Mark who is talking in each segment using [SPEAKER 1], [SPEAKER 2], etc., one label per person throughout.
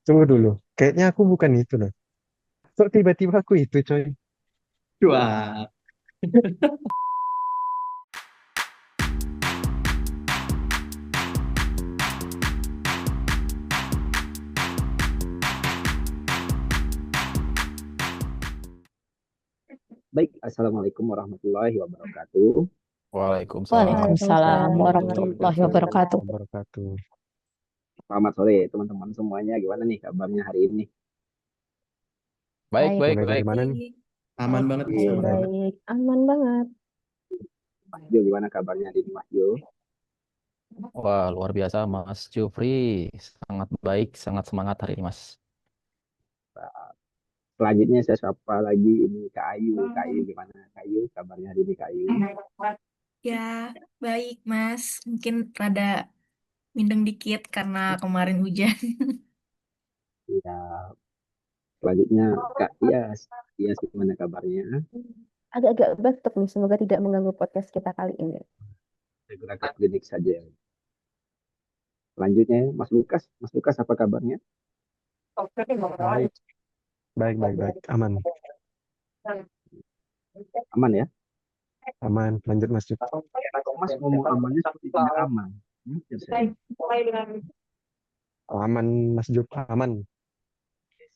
[SPEAKER 1] Tunggu dulu. Kayaknya aku bukan itu loh. Kok tiba-tiba aku itu, coy?
[SPEAKER 2] Wah,
[SPEAKER 3] Baik, Assalamualaikum warahmatullahi wabarakatuh.
[SPEAKER 1] Waalaikumsalam
[SPEAKER 4] Waalaikumsalam
[SPEAKER 1] warahmatullahi
[SPEAKER 4] warahmatullahi wabarakatuh.
[SPEAKER 1] wabarakatuh.
[SPEAKER 3] Selamat sore teman-teman semuanya. Gimana nih kabarnya hari ini?
[SPEAKER 1] Baik,
[SPEAKER 4] Baik,
[SPEAKER 1] mulai dari mana nih?
[SPEAKER 2] aman banget Mas
[SPEAKER 4] baik,
[SPEAKER 2] kabarnya.
[SPEAKER 4] baik. Aman banget.
[SPEAKER 3] Mas Jo, gimana kabarnya hari ini Mas Jo?
[SPEAKER 5] Wah, luar biasa Mas Jufri. Sangat baik, sangat semangat hari ini Mas.
[SPEAKER 3] Selanjutnya saya sapa lagi ini Kak Ayu. Kak Ayu gimana? Kak Ayu, kabarnya hari ini Kak Ayu?
[SPEAKER 6] Ya, baik Mas. Mungkin rada mindeng dikit karena kemarin hujan.
[SPEAKER 3] Ya, selanjutnya Kak Iyas. Iyas gimana kabarnya?
[SPEAKER 4] Agak-agak batuk nih, semoga tidak mengganggu podcast kita kali ini.
[SPEAKER 3] Segera ke klinik saja. Selanjutnya Mas Lukas. Mas Lukas apa kabarnya?
[SPEAKER 1] Baik, baik, baik, baik. Aman,
[SPEAKER 3] Aman ya?
[SPEAKER 1] aman. Lanjut, Mas Juf.
[SPEAKER 3] Kok Mas ngomong amannya seperti tidak aman? Mungkin saya.
[SPEAKER 1] Aman, Mas Juf. Aman.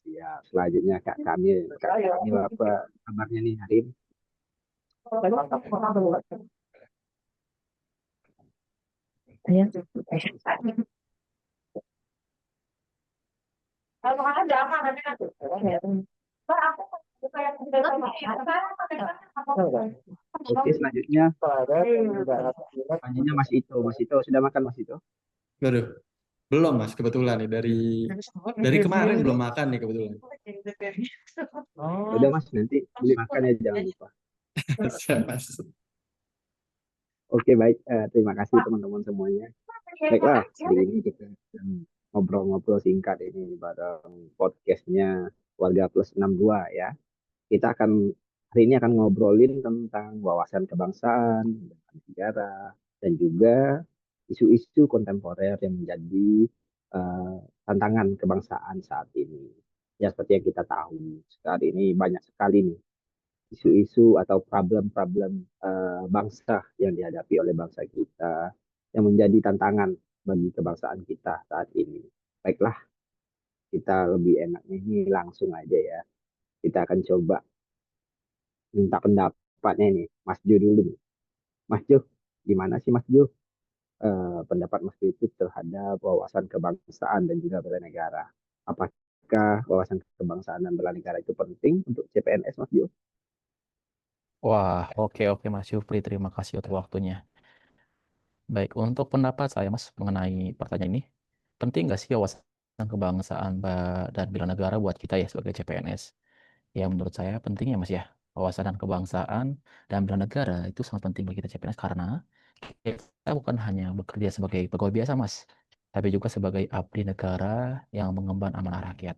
[SPEAKER 3] Siap. Selanjutnya Kak Kamil. Kak Kamil apa kabarnya nih hari ini?
[SPEAKER 4] Ya.
[SPEAKER 3] Oke, selanjutnya selanjutnya Mas Ito. Mas Ito sudah makan Mas Ito?
[SPEAKER 2] Waduh, belum Mas kebetulan nih dari kemarin belum makan nih kebetulan.
[SPEAKER 3] Udah Mas, nanti beli makan ya jangan lupa.
[SPEAKER 2] Siap, Mas.
[SPEAKER 3] Oke, baik. Terima kasih teman-teman semuanya. Baiklah, hari ini kita akan ngobrol-ngobrol singkat ini bareng podcastnya Warga Plus 62 ya. Kita akan hari ini akan ngobrolin tentang wawasan kebangsaan, negara, dan juga isu-isu kontemporer yang menjadi tantangan kebangsaan saat ini. Ya, seperti yang kita tahu, saat ini banyak sekali nih isu-isu atau problem-problem bangsa yang dihadapi oleh bangsa kita yang menjadi tantangan bagi kebangsaan kita saat ini. Baiklah, kita lebih enaknya ini langsung aja ya. Kita akan coba minta pendapatnya nih, Mas Jo dulu nih. Mas Jo, gimana sih Mas Jo pendapat Mas Jo itu terhadap wawasan kebangsaan dan juga bela negara? Apakah wawasan kebangsaan dan bela negara itu penting untuk CPNS Mas Jo?
[SPEAKER 5] Wah, oke oke Mas Jufri. Terima kasih untuk waktunya. Baik, untuk pendapat saya Mas mengenai pertanyaan ini, penting nggak sih wawasan kebangsaan dan bela negara buat kita ya sebagai CPNS? Ya menurut saya penting ya Mas ya. Wawasan dan kebangsaan dan bela negara itu sangat penting bagi kita CPNS karena kita bukan hanya bekerja sebagai pegawai biasa Mas, tapi juga sebagai abdi negara yang mengemban amanah rakyat.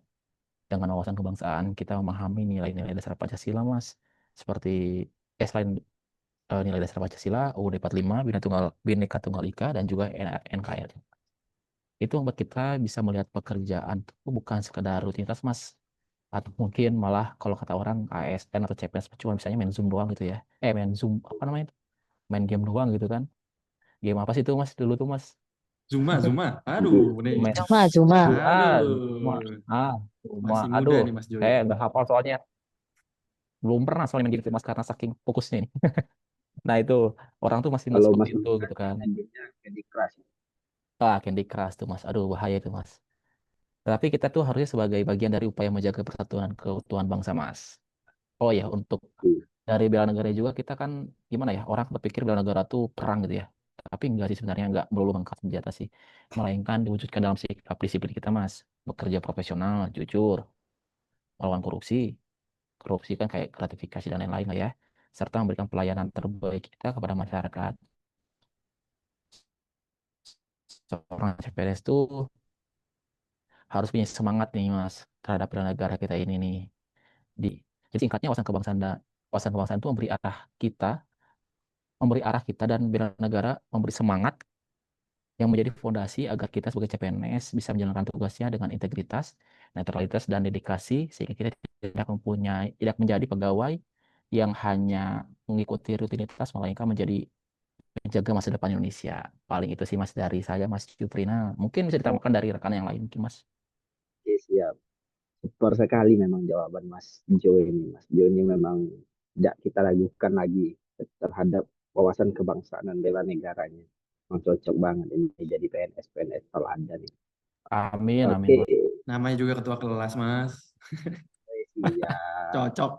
[SPEAKER 5] Dengan wawasan kebangsaan, kita memahami nilai-nilai dasar Pancasila, Mas. Seperti selain nilai dasar Pancasila, UUD 45, Bhinneka Tunggal Ika, dan juga NKRI. Itu membuat kita bisa melihat pekerjaan itu bukan sekedar rutinitas, Mas. Atau mungkin malah kalau kata orang ASN atau CPNS cuma misalnya main Zoom doang gitu ya. Main Zoom, apa namanya itu? Main game doang gitu kan. Game apa sih itu, Mas? Dulu tuh, Mas.
[SPEAKER 2] Zuma. Aduh, nih.
[SPEAKER 5] Main
[SPEAKER 4] Cuma, cuma.
[SPEAKER 5] Cuma,
[SPEAKER 2] Aduh,
[SPEAKER 5] cuma,
[SPEAKER 2] masih muda
[SPEAKER 5] aduh,
[SPEAKER 2] nih Mas Joy.
[SPEAKER 5] saya nggak hafal soalnya. Belum pernah soalnya main game mas karena saking fokusnya ini. Nah itu orang tuh masih nggak
[SPEAKER 3] Kalau
[SPEAKER 5] seperti
[SPEAKER 3] Mas
[SPEAKER 5] itu
[SPEAKER 3] Lukas
[SPEAKER 5] gitu kan.
[SPEAKER 3] main gamenya Candy Crush.
[SPEAKER 5] Ah, Candy Crush tuh mas, aduh bahaya itu mas. Tapi kita tuh harusnya sebagai bagian dari upaya menjaga persatuan keutuhan bangsa mas. Oh ya, untuk dari bela negara juga kita kan gimana ya, orang berpikir bela negara tuh perang gitu ya. Tapi enggak sih sebenarnya, enggak melulu angkat senjata sih. Melainkan diwujudkan dalam sikap disiplin kita mas. Bekerja profesional, jujur, melawan korupsi. Korupsi kan kayak gratifikasi dan lain-lain lah ya. Serta memberikan pelayanan terbaik kita kepada masyarakat. Seorang CPNS tuh harus punya semangat nih mas terhadap bela negara kita ini nih. Di, jadi singkatnya wawasan kebangsaan itu memberi arah kita dan bela negara memberi semangat yang menjadi fondasi agar kita sebagai CPNS bisa menjalankan tugasnya dengan integritas netralitas dan dedikasi sehingga kita tidak menjadi pegawai yang hanya mengikuti rutinitas melainkan menjadi menjaga masa depan Indonesia. Paling itu sih Mas dari saya, Mas Juprina. Mungkin bisa ditambahkan dari rekan yang lain mungkin Mas.
[SPEAKER 3] Oke, siap. Super sekali memang jawaban Mas Jo ini. Mas Jo ini memang tidak kita ragukan lagi terhadap wawasan kebangsaan dan bela negaranya. Memang cocok banget ini jadi PNS teladan nih.
[SPEAKER 5] Amin, amin
[SPEAKER 3] Oke,
[SPEAKER 5] Mas.
[SPEAKER 2] Namanya juga ketua kelas, Mas.
[SPEAKER 3] siap.
[SPEAKER 2] Cocok.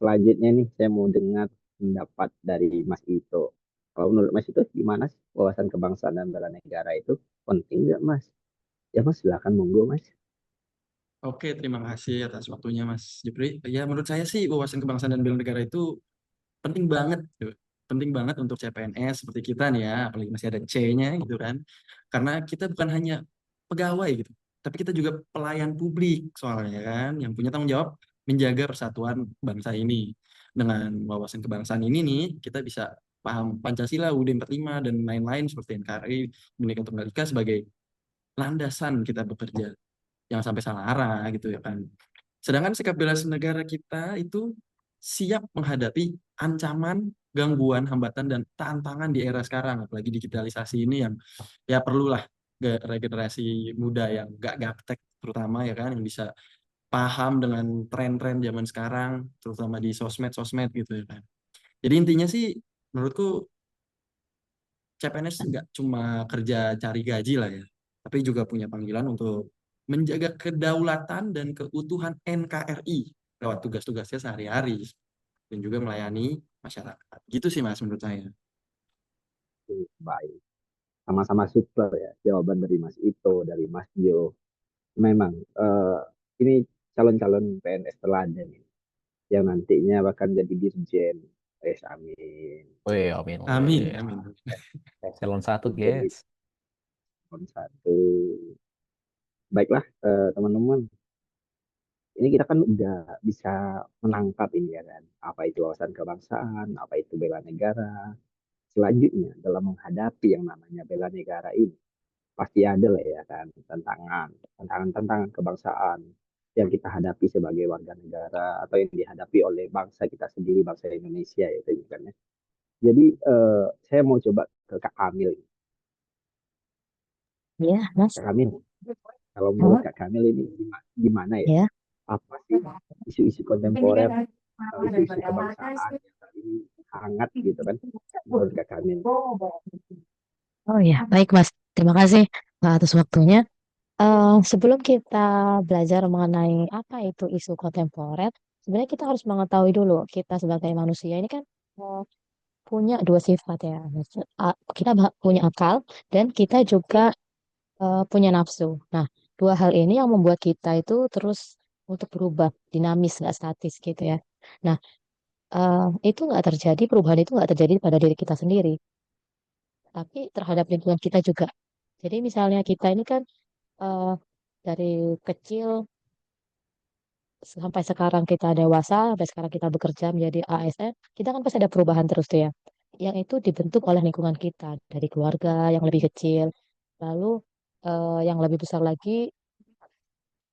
[SPEAKER 3] Selanjutnya nih saya mau dengar pendapat dari Mas Ito. Kalau menurut Mas Ito gimana sih wawasan kebangsaan dan bela negara itu penting nggak Mas? Ya Mas silakan monggo Mas.
[SPEAKER 2] Oke, terima kasih atas waktunya Mas Jupri. Ya, menurut saya sih wawasan kebangsaan dan bela negara itu penting banget tuh. Penting banget untuk CPNS seperti kita nih ya, apalagi masih ada C-nya gitu kan. Karena kita bukan hanya pegawai gitu, tapi kita juga pelayan publik soalnya kan, yang punya tanggung jawab menjaga persatuan bangsa ini. Dengan wawasan kebangsaan ini nih, kita bisa paham Pancasila, UUD 45 dan lain-lain seperti NKRI, Bhinneka Tunggal Ika sebagai landasan kita bekerja. Jangan sampai salah arah gitu ya kan. Sedangkan sikap bela negara kita itu siap menghadapi ancaman, gangguan, hambatan, dan tantangan di era sekarang. Apalagi digitalisasi ini yang ya perlulah regenerasi muda yang gak gaptek terutama ya kan, yang bisa paham dengan tren-tren zaman sekarang, terutama di sosmed-sosmed gitu ya kan. Jadi intinya sih menurutku CPNS nggak cuma kerja cari gaji lah ya, tapi juga punya panggilan untuk menjaga kedaulatan dan keutuhan NKRI lewat tugas-tugasnya sehari-hari dan juga melayani masyarakat. Gitu sih Mas menurut saya.
[SPEAKER 3] Oke, baik. Sama-sama super ya jawaban dari Mas Ito, dari Mas Jo. Memang ini calon-calon PNS teladan ini, yang nantinya bahkan jadi dirjen. Amin.
[SPEAKER 5] Wih, amin,
[SPEAKER 2] Amin,
[SPEAKER 5] wih.
[SPEAKER 2] amin.
[SPEAKER 5] Eselon 1,
[SPEAKER 3] Dirjen di
[SPEAKER 5] guys.
[SPEAKER 3] tahun 1. Baiklah teman-teman, ini kita kan udah bisa menangkap ini ya kan, apa itu wawasan kebangsaan, apa itu bela negara. Selanjutnya dalam menghadapi yang namanya bela negara ini, pasti ada lah ya kan tantangan kebangsaan yang kita hadapi sebagai warga negara atau yang dihadapi oleh bangsa kita sendiri, bangsa Indonesia itu kan ya. Jadi saya mau coba ke Kak Kamil.
[SPEAKER 4] Ya, Mas.
[SPEAKER 3] Kak Kamil, kalau menurut
[SPEAKER 4] Halo?
[SPEAKER 3] Kak Kamil ini gimana ya?
[SPEAKER 4] Ya.
[SPEAKER 3] Apa sih isu-isu kontemporer, isu-isu kebangsaan yang saat ini hangat gitu kan menurut Kak Kamil?
[SPEAKER 4] Oh ya, baik Mas. Terima kasih atas waktunya. Sebelum kita belajar mengenai apa itu isu kontemporer, sebenarnya kita harus mengetahui dulu kita sebagai manusia ini kan punya dua sifat ya. Kita punya akal dan kita juga punya nafsu. Nah, dua hal ini yang membuat kita itu terus untuk berubah, dinamis, nggak statis gitu ya. Nah, itu nggak terjadi, perubahan itu nggak terjadi pada diri kita sendiri, tapi terhadap lingkungan kita juga. Jadi misalnya kita ini kan eh, dari kecil sampai sekarang kita dewasa, sampai sekarang kita bekerja menjadi ASN, kita kan pasti ada perubahan terus tuh ya. Yang itu dibentuk oleh lingkungan kita, dari keluarga yang lebih kecil, lalu yang lebih besar lagi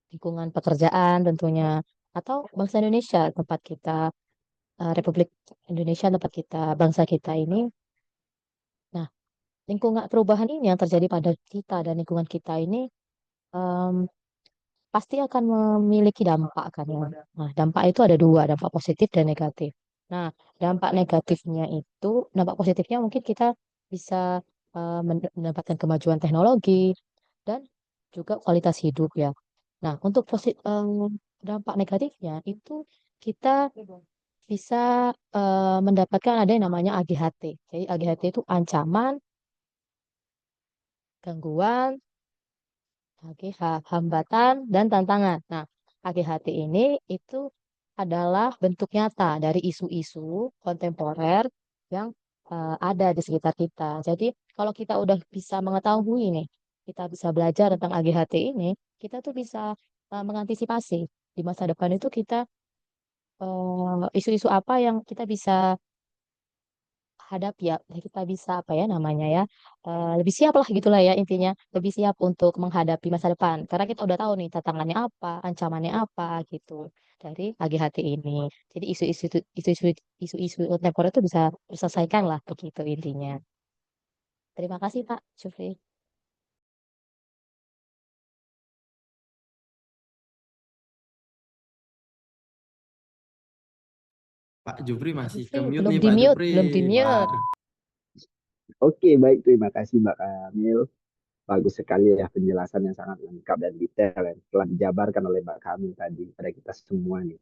[SPEAKER 4] lingkungan pekerjaan tentunya, atau bangsa Indonesia tempat kita, Republik Indonesia tempat kita, bangsa kita ini. Nah, lingkungan perubahan ini yang terjadi pada kita dan lingkungan kita ini em, pasti akan memiliki dampak kan ya. Nah, dampak itu ada dua, dampak positif dan negatif. Nah, dampak negatifnya itu, dampak positifnya mungkin kita bisa mendapatkan kemajuan teknologi dan juga kualitas hidup ya. Nah, untuk dampak negatifnya itu kita bisa mendapatkan ada yang namanya AGHT. Jadi AGHT itu ancaman, gangguan, hambatan, dan tantangan. Nah, AGHT ini itu adalah bentuk nyata dari isu-isu kontemporer yang ada di sekitar kita. Jadi, kalau kita udah bisa mengetahui nih, kita bisa belajar tentang AGHT ini, kita tuh bisa mengantisipasi di masa depan itu kita isu-isu apa yang kita bisa hadapi ya, kita bisa apa ya namanya ya, lebih siap lah gitulah ya intinya, lebih siap untuk menghadapi masa depan. Karena kita udah tahu nih tantangannya apa, ancamannya apa gitu dari AGHT ini. Jadi isu-isu kontemporer itu bisa terselesaikan lah begitu intinya. Terima kasih Pak Syufri.
[SPEAKER 2] Pak Jupri
[SPEAKER 4] Pak
[SPEAKER 2] masih ke
[SPEAKER 4] Syufri
[SPEAKER 2] mute
[SPEAKER 4] belum
[SPEAKER 2] nih
[SPEAKER 4] di
[SPEAKER 2] Pak
[SPEAKER 4] mute,
[SPEAKER 2] Jupri.
[SPEAKER 4] belum di mute.
[SPEAKER 2] Waduh.
[SPEAKER 3] Oke, baik. Terima kasih Mbak Kamil. Bagus sekali ya penjelasan yang sangat lengkap dan detail yang telah dijabarkan oleh Mbak Kamil tadi pada kita semua nih.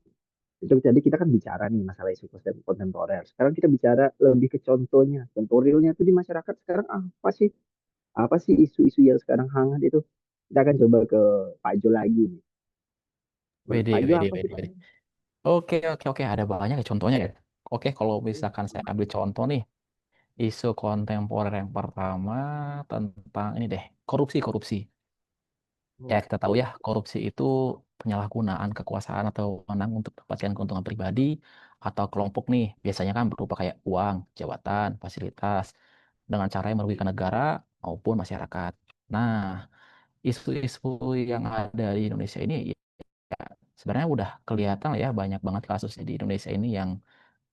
[SPEAKER 3] Itu tadi kita kan bicara nih masalah isu kontemporer. Sekarang kita bicara lebih ke contohnya. Contoh realnya itu di masyarakat sekarang apa sih? Apa sih isu-isu yang sekarang hangat itu? Kita akan coba ke Pak Jo lagi nih. Menurut
[SPEAKER 5] Wede,
[SPEAKER 3] Pak Jo
[SPEAKER 5] wede,
[SPEAKER 3] apa sih
[SPEAKER 5] wede,
[SPEAKER 3] Pak?
[SPEAKER 5] wede. Oke, oke, oke. Ada banyak ya contohnya ya. Oke, kalau misalkan saya ambil contoh nih, isu kontemporer yang pertama tentang ini deh, korupsi, korupsi. Ya, kita tahu ya,
[SPEAKER 3] Oke.
[SPEAKER 5] korupsi itu penyalahgunaan kekuasaan atau wewenang untuk mendapatkan keuntungan pribadi atau kelompok nih. Biasanya kan berupa kayak uang, jabatan, fasilitas, dengan cara yang merugikan negara maupun masyarakat. Nah, isu-isu yang ada di Indonesia ini ya, sebenarnya udah kelihatan ya banyak banget kasus di Indonesia ini yang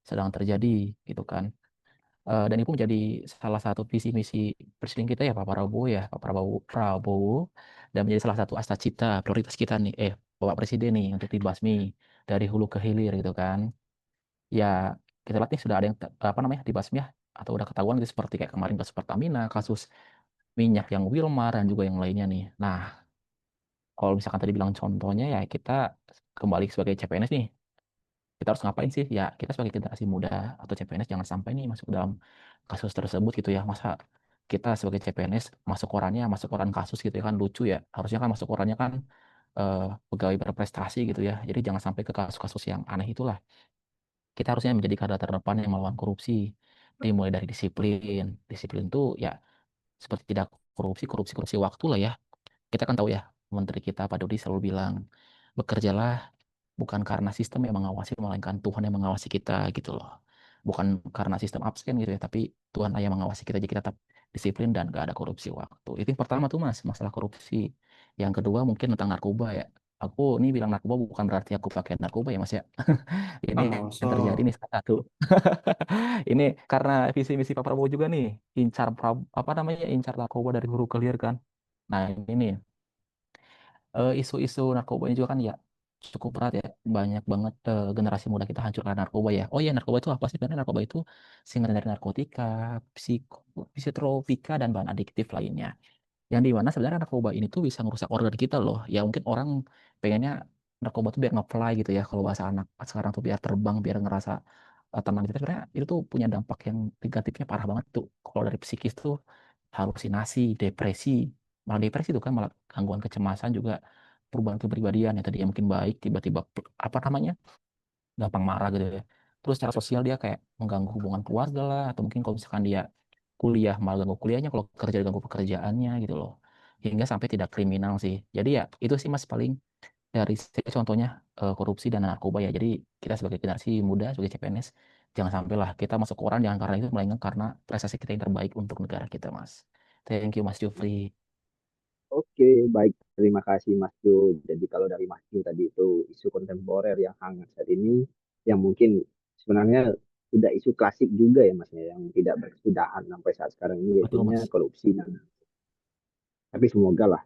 [SPEAKER 5] sedang terjadi gitu kan. Dan itu menjadi salah satu visi misi presiden kita ya Pak Prabowo ya Pak Prabowo dan menjadi salah satu asta cipta prioritas kita nih Bapak Presiden nih untuk dibasmi dari hulu ke hilir gitu kan. Ya kita lihat nih sudah ada yang apa namanya dibasmi ya atau udah ketahuan gitu seperti kayak kemarin kasus Pertamina, kasus minyak yang Wilmar dan juga yang lainnya nih. Nah, kalau misalkan tadi bilang contohnya ya kita kembali sebagai CPNS nih, kita harus ngapain sih? Ya, kita sebagai generasi muda atau CPNS jangan sampai nih masuk dalam kasus tersebut gitu ya. Masa kita sebagai CPNS masuk koran kasus gitu ya kan lucu ya. Harusnya kan masuk korannya kan eh, pegawai berprestasi gitu ya. Jadi jangan sampai ke kasus-kasus yang aneh itulah. Kita harusnya menjadi garda terdepan yang melawan korupsi. Dimulai dari disiplin. Disiplin tuh ya seperti tidak korupsi, korupsi waktu lah ya. Kita kan tahu ya, Menteri kita Pak Dodi selalu bilang, bekerjalah bukan karena sistem yang mengawasi, melainkan Tuhan yang mengawasi kita gitu loh. Bukan karena sistem absen gitu ya, tapi Tuhan yang mengawasi kita, jadi kita tetap disiplin dan gak ada korupsi waktu. Itu yang pertama tuh Mas, masalah korupsi. Yang kedua mungkin tentang narkoba ya. Aku ini bilang narkoba bukan berarti aku pakai narkoba ya Mas ya. Ini
[SPEAKER 2] Ah,
[SPEAKER 5] yang terjadi
[SPEAKER 2] masa.
[SPEAKER 5] nih salah satu. Ini karena visi misi Pak Prabowo juga nih, apa namanya, incar narkoba dari hulu ke hilir kan. Nah ini nih isu-isu narkoba ini juga kan ya cukup berat ya. Banyak banget generasi muda kita hancur karena narkoba ya. Oh iya, narkoba itu apa sih? Sebenarnya narkoba itu singkatan dari narkotika, psiko, psikotropika, dan bahan adiktif lainnya. Yang di mana sebenarnya narkoba ini tuh bisa merusak organ kita loh. Ya mungkin orang pengennya narkoba tuh biar nge-fly gitu ya. Kalau bahasa anak sekarang tuh biar terbang, biar ngerasa tenang gitu. Sebenarnya itu tuh punya dampak yang negatifnya parah banget tuh. Kalau dari psikis tuh halusinasi, depresi, malah depresi itu kan malah gangguan kecemasan juga perubahan kepribadian yang tadinya mungkin baik tiba-tiba apa namanya gampang marah gitu ya. Terus secara sosial dia kayak mengganggu hubungan keluarga lah atau mungkin kalau misalkan dia kuliah malah ganggu kuliahnya, kalau kerja ganggu pekerjaannya gitu loh. Hingga sampai tidak kriminal sih. Jadi ya itu sih Mas paling dari saya contohnya korupsi dan narkoba ya. Jadi kita sebagai generasi muda sebagai CPNS jangan sampailah kita masuk koran jangan karena itu melainkan karena prestasi kita yang terbaik untuk negara kita Mas. Thank you Mas Jufri.
[SPEAKER 3] Oke, baik. Terima kasih Mas Jo. Jadi kalau dari Mas Jo tadi itu isu kontemporer yang hangat saat ini, yang mungkin sebenarnya sudah isu klasik juga ya Mas ya, yang tidak berkesudahan sampai saat sekarang ini
[SPEAKER 5] Betul
[SPEAKER 3] yaitu
[SPEAKER 5] Mas.
[SPEAKER 3] korupsi. Tapi semoga lah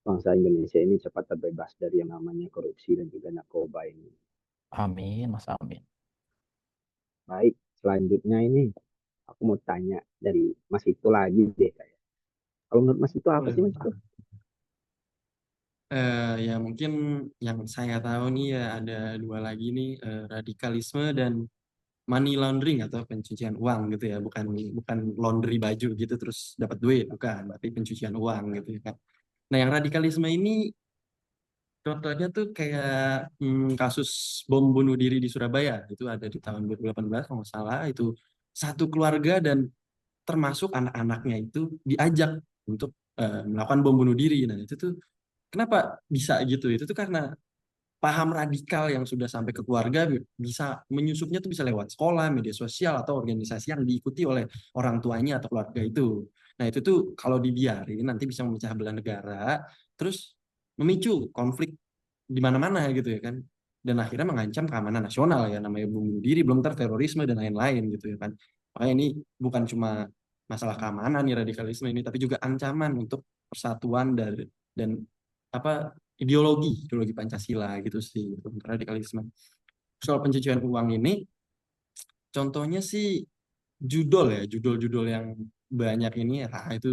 [SPEAKER 3] bangsa Indonesia ini cepat terbebas dari yang namanya korupsi dan juga narkoba ini.
[SPEAKER 5] Amin Mas, amin.
[SPEAKER 3] Baik, selanjutnya ini aku mau tanya dari Mas itu lagi deh. Kalau menurut Mas itu apa
[SPEAKER 2] Boleh,
[SPEAKER 3] sih Mas itu?
[SPEAKER 2] boleh. Ya mungkin yang saya tahu nih ya ada dua lagi nih, radikalisme dan money laundering atau pencucian uang gitu ya, bukan bukan laundry baju gitu terus dapat duit, bukan, tapi pencucian uang gitu ya kan. Nah yang radikalisme ini contohnya tuh kayak kasus bom bunuh diri di Surabaya itu ada di tahun 2018 kalau nggak salah, itu satu keluarga dan termasuk anak-anaknya itu diajak untuk melakukan bom bunuh diri. Nah itu tuh kenapa bisa gitu? Itu tuh karena paham radikal yang sudah sampai ke keluarga bisa menyusupnya tuh bisa lewat sekolah, media sosial atau organisasi yang diikuti oleh orang tuanya atau keluarga itu. Nah, itu tuh kalau dibiarin nanti bisa memecah belah negara, terus memicu konflik di mana-mana gitu ya kan. Dan akhirnya mengancam keamanan nasional ya, namanya bom bunuh diri, belum terorisme dan lain-lain gitu ya kan. Makanya ini bukan cuma masalah keamanan nih radikalisme ini, tapi juga ancaman untuk persatuan dan apa ideologi Pancasila gitu sih untuk radikalisme. Soal pencucian uang ini, contohnya sih judul-judul yang banyak ini, itu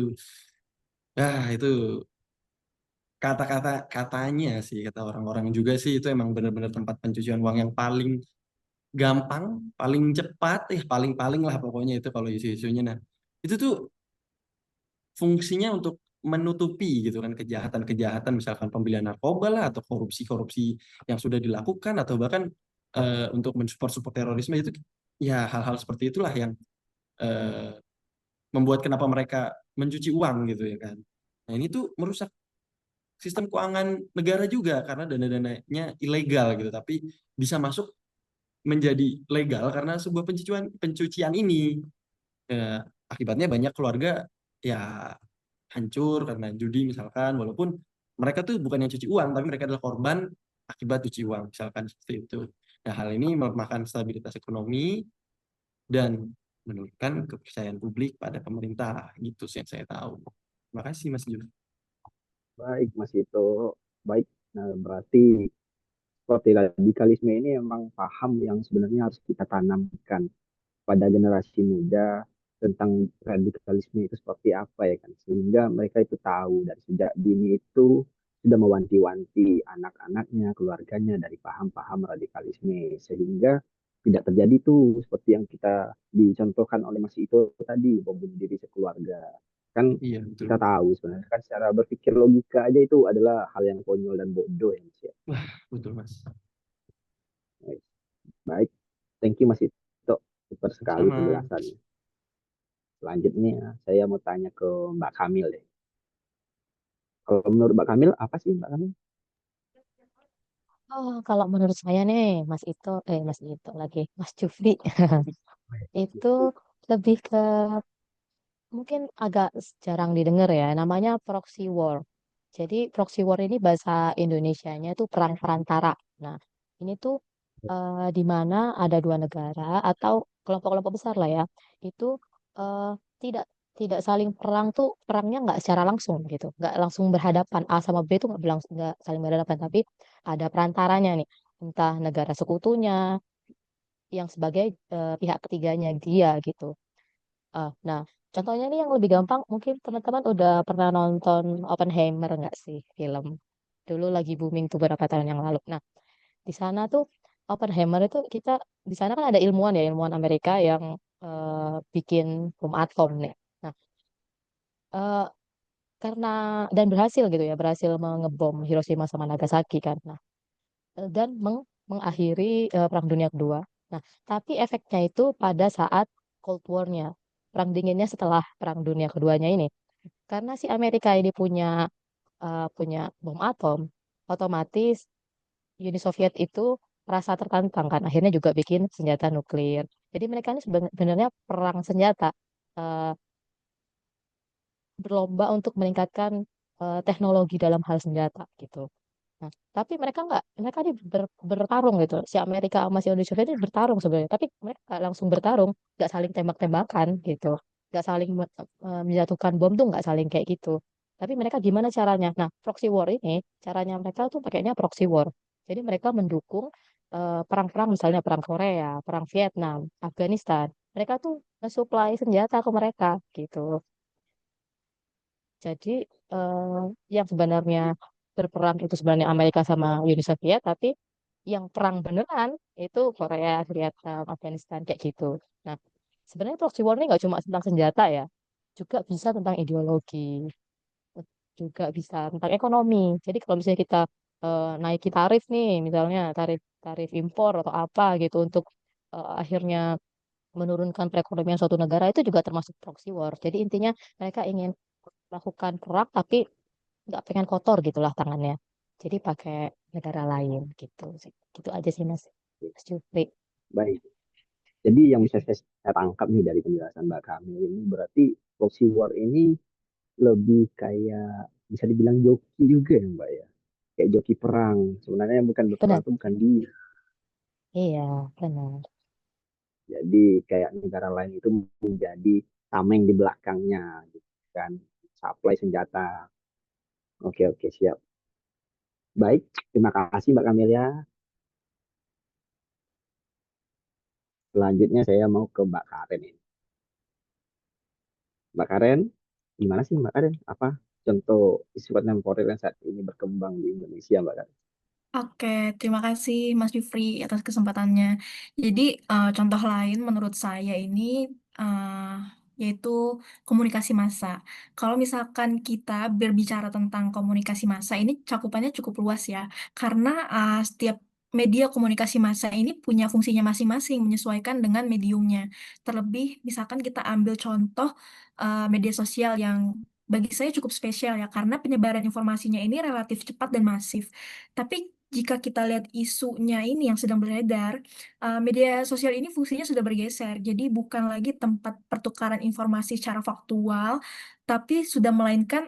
[SPEAKER 2] katanya sih kata orang-orang juga sih itu emang benar-benar tempat pencucian uang yang paling gampang, paling cepat, paling-paling lah pokoknya itu kalau isu-isunya. Nah, itu tuh fungsinya untuk menutupi gitu kan kejahatan-kejahatan misalkan pembelian narkoba lah atau korupsi-korupsi yang sudah dilakukan atau bahkan untuk mensupport terorisme itu ya hal-hal seperti itulah yang eh, membuat kenapa mereka mencuci uang gitu ya kan. Nah, ini tuh merusak sistem keuangan negara juga karena dana-dananya ilegal gitu tapi bisa masuk menjadi legal karena sebuah pencucian ini. Akibatnya banyak keluarga ya hancur karena judi misalkan walaupun mereka tuh bukan yang cuci uang tapi mereka adalah korban akibat cuci uang misalkan seperti itu. Nah, hal ini melemahkan stabilitas ekonomi dan menurunkan kepercayaan publik pada pemerintah gitu sih yang saya tahu. Terima kasih Mas Jul.
[SPEAKER 3] Baik, Mas itu baik. Nah, berarti seperti radikalisme ini memang paham yang sebenarnya harus kita tanamkan pada generasi muda tentang radikalisme itu seperti apa ya kan, sehingga mereka itu tahu dari sejak dini itu sudah mewanti-wanti anak-anaknya, keluarganya dari paham-paham radikalisme sehingga tidak terjadi tuh seperti yang kita dicontohkan oleh Mas Ito tadi, bom bunuh diri sekeluarga. Kan
[SPEAKER 2] Iya, betul.
[SPEAKER 3] kita tahu sebenarnya kan secara berpikir logika aja itu adalah hal yang konyol dan bodoh ya Mas ya.
[SPEAKER 2] Wah, betul Mas.
[SPEAKER 3] Baik, baik. Thank you Mas Ito, super sekali
[SPEAKER 2] Sama.
[SPEAKER 3] penjelasannya. Selanjutnya saya mau tanya ke Mbak Kamil deh. Kalau menurut Mbak Kamil apa sih Mbak Kamil?
[SPEAKER 4] Oh, kalau menurut saya nih, Mas Ito lagi, Mas Jufri, itu lebih ke mungkin agak jarang didengar ya, namanya proxy war. Jadi proxy war ini bahasa Indonesianya itu perang perantara. Nah, ini tuh di mana ada dua negara atau kelompok-kelompok besar lah ya, itu eh, tidak tidak saling perang tuh perangnya nggak secara langsung gitu, nggak langsung berhadapan A sama B tuh nggak saling berhadapan, tapi ada perantaranya nih, entah negara sekutunya yang sebagai pihak ketiganya dia gitu. Nah, contohnya nih yang lebih gampang, mungkin teman-teman udah pernah nonton Oppenheimer nggak sih film? Dulu lagi booming tuh beberapa tahun yang lalu. Nah, di sana tuh Oppenheimer itu di sana kan ada ilmuwan ya, ilmuwan Amerika yang bikin bom atom nih. Nah, eh, karena dan berhasil gitu ya, berhasil mengebom Hiroshima sama Nagasaki kan. Nah, dan mengakhiri Perang Dunia Kedua. Nah, tapi efeknya itu pada saat Cold War-nya, Perang Dinginnya setelah Perang Dunia Keduanya ini. Karena si Amerika ini punya bom atom, otomatis Uni Soviet itu merasa tertantang kan, akhirnya juga bikin senjata nuklir. Jadi mereka ini sebenarnya perang senjata, eh, berlomba untuk meningkatkan teknologi dalam hal senjata gitu. Nah, tapi mereka ini bertarung gitu. Si Amerika sama si Uni Soviet ini bertarung sebenarnya, tapi mereka nggak langsung bertarung, nggak saling tembak-tembakan gitu, nggak saling menjatuhkan bom tuh nggak saling kayak gitu. Tapi mereka gimana caranya? Nah, proxy war ini caranya mereka tuh pakainya proxy war. Jadi mereka mendukung perang-perang misalnya perang Korea, perang Vietnam, Afghanistan. Mereka tuh nge-supply senjata ke mereka gitu. Jadi eh, yang sebenarnya berperang itu sebenarnya Amerika sama Uni Soviet, tapi yang perang beneran itu Korea, Vietnam, Afghanistan kayak gitu. Nah, sebenarnya proxy war ini nggak cuma tentang senjata ya, juga bisa tentang ideologi, juga bisa tentang ekonomi. Jadi kalau misalnya kita naiki tarif nih, misalnya tarif tarif impor atau apa gitu untuk akhirnya menurunkan perekonomian suatu negara itu juga termasuk proxy war. Jadi intinya mereka ingin melakukan perang tapi nggak pengen kotor gitulah tangannya. Jadi pakai negara lain gitu sih. Gitu aja sih Mas Jupri.
[SPEAKER 3] Baik. Jadi yang bisa saya tangkap nih dari penjelasan Mbak Kamil ini berarti proxy war ini lebih kayak bisa dibilang joki juga ya Mbak ya. Kayak joki perang. Sebenarnya yang bukan berperang
[SPEAKER 4] Benar.
[SPEAKER 3] itu bukan dia.
[SPEAKER 4] Iya, benar.
[SPEAKER 3] Jadi kayak negara lain itu menjadi tameng di belakangnya gitu kan. Supply senjata. Oke, oke, siap. Baik, terima kasih Mbak Kamelia. Selanjutnya saya mau ke Mbak Karen ini. Mbak Karen, gimana sih Mbak Karen? Apa contoh isu kontemporer yang saat ini berkembang di Indonesia Mbak Karen?
[SPEAKER 6] Oke, terima kasih Mas Jufri atas kesempatannya. Jadi, contoh lain menurut saya ini yaitu komunikasi massa. Kalau misalkan kita berbicara tentang komunikasi massa, ini cakupannya cukup luas ya, karena setiap media komunikasi massa ini punya fungsinya masing-masing menyesuaikan dengan mediumnya. Terlebih, misalkan kita ambil contoh media sosial yang bagi saya cukup spesial ya, karena penyebaran informasinya ini relatif cepat dan masif. Tapi jika kita lihat isunya ini yang sedang beredar, media sosial ini fungsinya sudah bergeser. Jadi bukan lagi tempat pertukaran informasi secara faktual, tapi sudah melainkan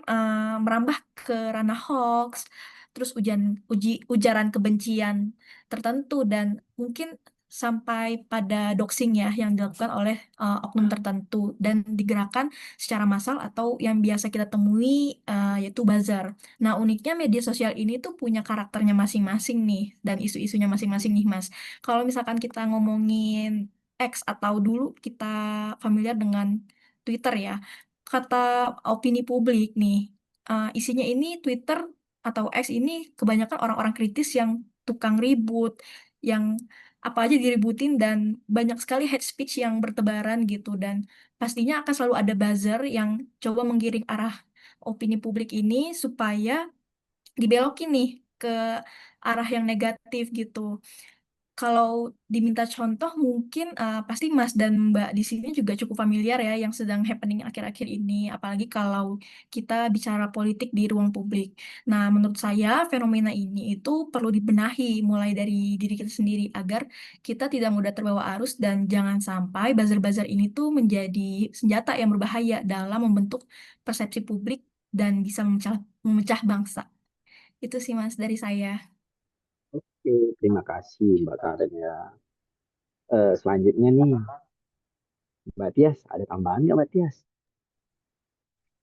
[SPEAKER 6] merambah ke ranah hoax, terus ujaran kebencian tertentu dan mungkin sampai pada doxing ya yang dilakukan oleh oknum tertentu dan digerakkan secara massal atau yang biasa kita temui yaitu buzzer. Nah, uniknya media sosial ini tuh punya karakternya masing-masing nih, dan isu-isunya masing-masing nih, Mas. Kalau misalkan kita ngomongin X atau dulu kita familiar dengan Twitter ya, kata opini publik nih, isinya ini Twitter atau X ini kebanyakan orang-orang kritis yang tukang ribut, yang apa aja diributin dan banyak sekali hate speech yang bertebaran gitu, dan pastinya akan selalu ada buzzer yang coba menggiring arah opini publik ini supaya dibelokin nih ke arah yang negatif gitu. Kalau diminta contoh mungkin pasti Mas dan Mbak di sini juga cukup familiar ya yang sedang happening akhir-akhir ini, apalagi kalau kita bicara politik di ruang publik. Nah, menurut saya fenomena ini itu perlu dibenahi mulai dari diri kita sendiri agar kita tidak mudah terbawa arus dan jangan sampai buzzer-buzzer ini tuh menjadi senjata yang berbahaya dalam membentuk persepsi publik dan bisa memecah bangsa. Itu sih Mas dari saya.
[SPEAKER 3] Oke, terima kasih Mbak Karen ya. Selanjutnya nih, Mbak Tias, ada tambahan nggak Mbak Tias?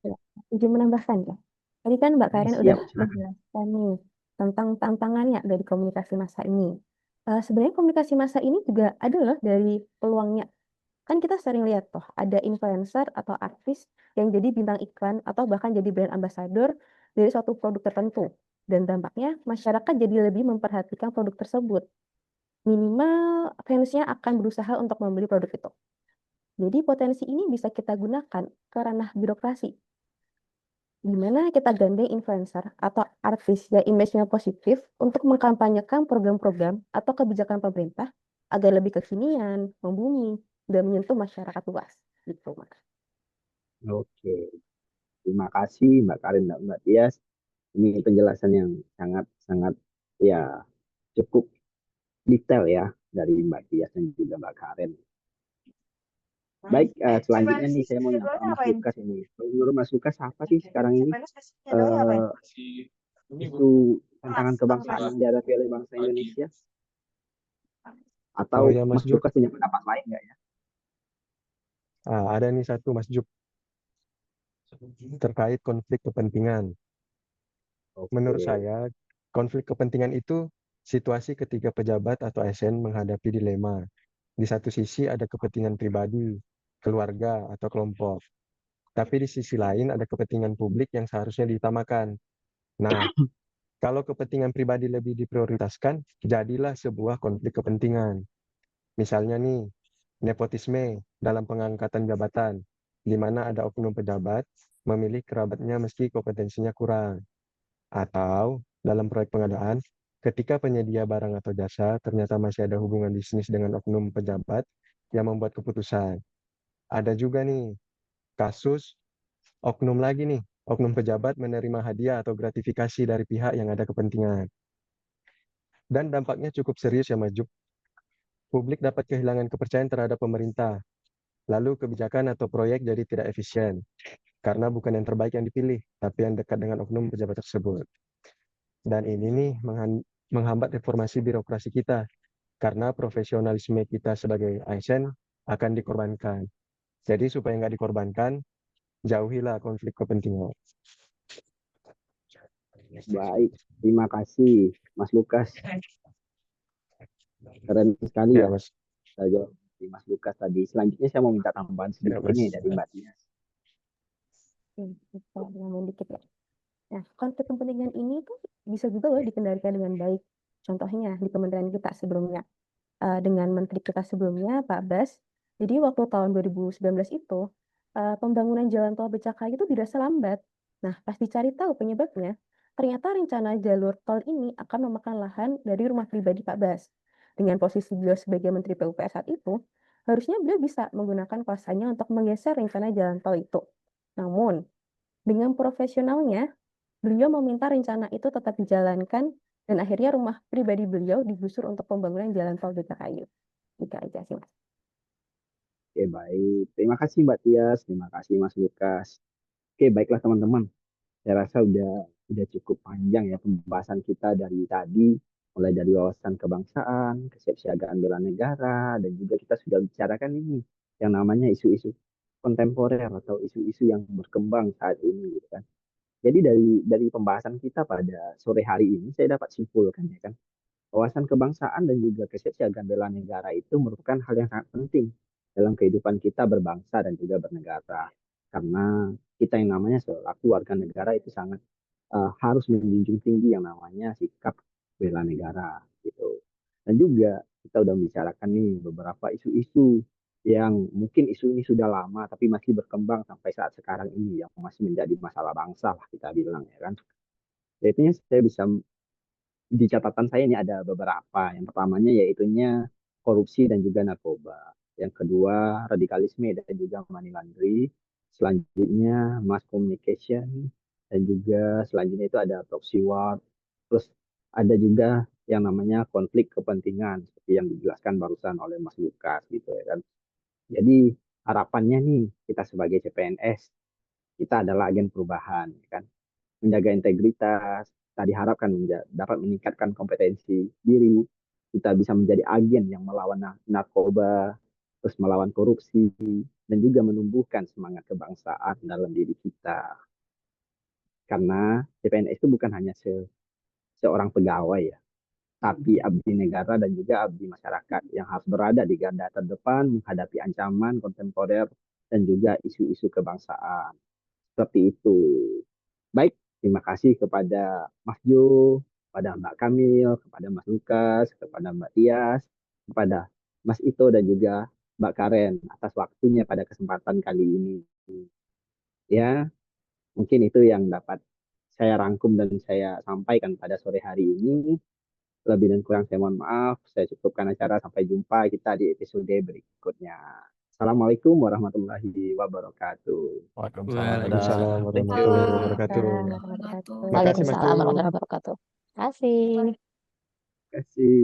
[SPEAKER 7] Ya, izin menambahkan ya. Tadi kan Mbak Karen udah
[SPEAKER 3] Siap, silakan.
[SPEAKER 7] menjelaskan nih tentang tantangannya dari komunikasi massa ini. Sebenarnya komunikasi massa ini juga ada loh dari peluangnya. Kan kita sering lihat toh ada influencer atau artis yang jadi bintang iklan atau bahkan jadi brand ambassador dari suatu produk tertentu. Dan dampaknya masyarakat jadi lebih memperhatikan produk tersebut. Minimal fansnya akan berusaha untuk membeli produk itu. Jadi potensi ini bisa kita gunakan ke ranah birokrasi di mana kita gandeng influencer atau artis yang image-nya positif untuk mengkampanyekan program-program atau kebijakan pemerintah agar lebih kekinian, membumi, dan menyentuh masyarakat luas. Gitu, Mas.
[SPEAKER 3] Oke, terima kasih Mbak Karen dan Mbak Tias. Ini penjelasan yang sangat-sangat ya cukup detail ya dari Mbak Tias dan juga Mbak Karen. Baik, selanjutnya nih saya mau nyapa Mas Lukas ini. Menurut Mas Lukas apa sih sekarang ini eh, isu tantangan kebangsaan yang dihadapi oleh bangsa Indonesia? Atau
[SPEAKER 1] Oh ya Mas
[SPEAKER 3] Mas
[SPEAKER 1] Jup,
[SPEAKER 3] Lukas punya pendapat lain nggak ya?
[SPEAKER 1] ada nih satu Mas Jup terkait konflik kepentingan. Menurut
[SPEAKER 3] Oke,
[SPEAKER 1] saya, konflik kepentingan itu situasi ketika pejabat atau ASN menghadapi dilema. Di satu sisi ada kepentingan pribadi, keluarga, atau kelompok. Tapi di sisi lain ada kepentingan publik yang seharusnya diutamakan. Nah, kalau kepentingan pribadi lebih diprioritaskan, jadilah sebuah konflik kepentingan. Misalnya nih, nepotisme dalam pengangkatan jabatan, di mana ada oknum pejabat memilih kerabatnya meski kompetensinya kurang. Atau dalam proyek pengadaan, ketika penyedia barang atau jasa ternyata masih ada hubungan bisnis dengan oknum pejabat yang membuat keputusan. Ada juga nih kasus oknum lagi nih, oknum pejabat menerima hadiah atau gratifikasi dari pihak yang ada kepentingan. Dan dampaknya cukup serius ya Mas Jup. Publik dapat kehilangan kepercayaan terhadap pemerintah. Lalu kebijakan atau proyek jadi tidak efisien. Karena bukan yang terbaik yang dipilih, tapi yang dekat dengan oknum pejabat tersebut. Dan ini nih menghambat reformasi birokrasi kita. Karena profesionalisme kita sebagai ASN akan dikorbankan. Jadi supaya nggak dikorbankan, jauhilah konflik kepentingan.
[SPEAKER 3] Baik, terima kasih Mas Lukas. Keren sekali
[SPEAKER 1] Ya
[SPEAKER 3] ya
[SPEAKER 1] Mas.
[SPEAKER 3] saya di Mas Lukas tadi. Selanjutnya saya mau minta tambahan
[SPEAKER 1] Ya
[SPEAKER 3] sedikit
[SPEAKER 1] Mas.
[SPEAKER 3] ini dari Mbak Tias.
[SPEAKER 7] Bisa nambahin dikit ya. Nah, konflik kepentingan ini tuh bisa juga loh dikendalikan dengan baik. Contohnya di kementerian kita sebelumnya, dengan menteri kita sebelumnya, Pak Bas. Jadi waktu tahun 2019 itu, pembangunan jalan tol Becakayu itu dirasa lambat. Nah, pas dicari tahu penyebabnya, ternyata rencana jalur tol ini akan memakan lahan dari rumah pribadi Pak Bas. Dengan posisi beliau sebagai Menteri PUPR saat itu, harusnya beliau bisa menggunakan kuasanya untuk menggeser rencana jalan tol itu. Namun, dengan profesionalnya, beliau meminta rencana itu tetap dijalankan dan akhirnya rumah pribadi beliau digusur untuk pembangunan jalan tol Becakayu. Itu aja sih, Mas.
[SPEAKER 3] Oke, baik. Terima kasih Mbak Tias, terima kasih Mas Lukas. Oke, baiklah teman-teman. Saya rasa udah cukup panjang ya pembahasan kita dari tadi, mulai dari wawasan kebangsaan, kesiapsiagaan bela negara, dan juga kita sudah bicarakan ini yang namanya isu-isu kontemporer atau isu-isu yang berkembang saat ini, gitu kan. Jadi dari pembahasan kita pada sore hari ini, saya dapat simpulkan ya kan, wawasan kebangsaan dan juga kesiapsiagaan bela negara itu merupakan hal yang sangat penting dalam kehidupan kita berbangsa dan juga bernegara. Karena kita yang namanya selaku warga negara itu sangat harus menjunjung tinggi yang namanya sikap bela negara gitu. Dan juga kita udah membicarakan nih beberapa isu-isu yang mungkin isu ini sudah lama tapi masih berkembang sampai saat sekarang ini yang masih menjadi masalah bangsa lah kita bilang ya kan. Yaitu saya bisa di catatan saya ini ada beberapa. Yang pertamanya yaitunya korupsi dan juga narkoba. Yang kedua radikalisme dan juga money laundry. Selanjutnya mass communication dan juga selanjutnya itu ada proxy war. Terus ada juga yang namanya konflik kepentingan seperti yang dijelaskan barusan oleh Mas Lukas gitu ya kan. Jadi harapannya nih kita sebagai CPNS kita adalah agen perubahan ya kan, menjaga integritas, kita diharapkan dapat meningkatkan kompetensi diri, kita bisa menjadi agen yang melawan narkoba, terus melawan korupsi, dan juga menumbuhkan semangat kebangsaan dalam diri kita. Karena CPNS itu bukan hanya seorang pegawai ya, tapi abdi negara dan juga abdi masyarakat yang harus berada di garda terdepan menghadapi ancaman kontemporer dan juga isu-isu kebangsaan. Seperti itu. Baik, terima kasih kepada Mas Jo, kepada Mbak Kamil, kepada Mas Lukas, kepada Mbak Tias, kepada Mas Ito dan juga Mbak Karen atas waktunya pada kesempatan kali ini. Ya, mungkin itu yang dapat saya rangkum dan saya sampaikan pada sore hari ini. Lebih dan kurang saya mohon maaf. Saya cukupkan acara. Sampai jumpa kita di episode berikutnya. Assalamualaikum warahmatullahi wabarakatuh.
[SPEAKER 5] Waalaikumsalam.
[SPEAKER 1] Waalaikumsalam
[SPEAKER 5] Dadah. Thank you.
[SPEAKER 1] warahmatullahi wabarakatuh.
[SPEAKER 6] Waalaikumsalam warahmatullahi wabarakatuh.
[SPEAKER 1] Makasih Mas
[SPEAKER 4] Waalaikumsalam
[SPEAKER 1] Jo.
[SPEAKER 4] warahmatullahi wabarakatuh. Terima kasih.
[SPEAKER 3] Terima kasih.